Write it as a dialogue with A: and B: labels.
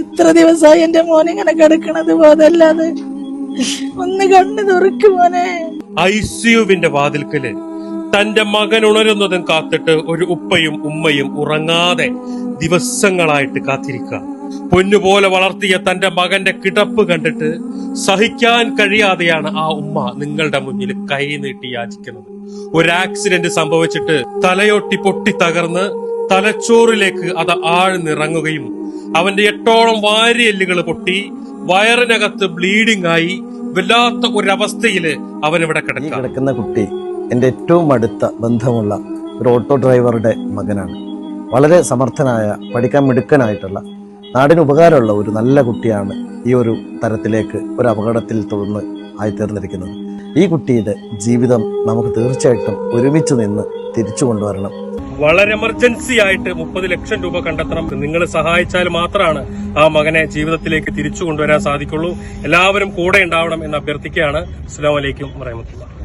A: ഇത്ര ദിവസമായി എന്റെ മോനെ ഇങ്ങനെ കിടക്കണത് പോതല്ലാതെ ഒന്ന് കണ്ണു തുറക്ക് മോനെ.
B: ICUവിന്റെ വാതിൽക്കല് തന്റെ മകൻ ഉണരുന്നതും കാത്തിട്ട് ഒരു ഉപ്പയും ഉമ്മയും ഉറങ്ങാതെ ദിവസങ്ങളായിട്ട് കാത്തിരിക്കുക. പൊന്നുപോലെ വളർത്തിയ തന്റെ മകന്റെ കിടപ്പ് കണ്ടിട്ട് സഹിക്കാൻ കഴിയാതെയാണ് ആ ഉമ്മ നിങ്ങളുടെ മുന്നിൽ കൈ നീട്ടി യാചിക്കുന്നത്. ഒരു ആക്സിഡന്റ് സംഭവിച്ചിട്ട് തലയൊട്ടി പൊട്ടി തകർന്ന് തലച്ചോറിലേക്ക് അത് ആഴ്ന്നിറങ്ങുകയും അവന്റെ 8ഓളം വാരിയെല്ലുകൾ പൊട്ടി വയറിനകത്ത് ബ്ലീഡിംഗ് ആയി വല്ലാത്ത ഒരവസ്ഥയില് അവനിവിടെ
C: കിടക്കുന്ന കുട്ടി എൻ്റെ ഏറ്റവും അടുത്ത ബന്ധമുള്ള ഒരു ഓട്ടോ ഡ്രൈവറുടെ മകനാണ്. വളരെ സമർത്ഥനായ, പഠിക്കാൻ മിടുക്കനായിട്ടുള്ള, നാടിന് ഉപകാരമുള്ള ഒരു നല്ല കുട്ടിയാണ് ഈ ഒരു തരത്തിലേക്ക് ഒരു അപകടത്തിൽ തുടർന്ന് ആയിത്തീർന്നിരിക്കുന്നത്. ഈ കുട്ടിയുടെ ജീവിതം നമുക്ക് തീർച്ചയായിട്ടും ഒരുമിച്ച് നിന്ന് തിരിച്ചു കൊണ്ടുവരണം.
B: വളരെ എമർജൻസി ആയിട്ട് 30 ലക്ഷം രൂപ കണ്ടെത്തണം. നിങ്ങൾ സഹായിച്ചാൽ മാത്രമാണ് ആ മകനെ ജീവിതത്തിലേക്ക് തിരിച്ചു കൊണ്ടുവരാൻ സാധിക്കുള്ളൂ. എല്ലാവരും കൂടെ ഉണ്ടാവണം എന്ന് അഭ്യർത്ഥിക്കുകയാണ്. അസ്സലാമു അലൈക്കും വറഹ്മത്തുള്ളാഹി.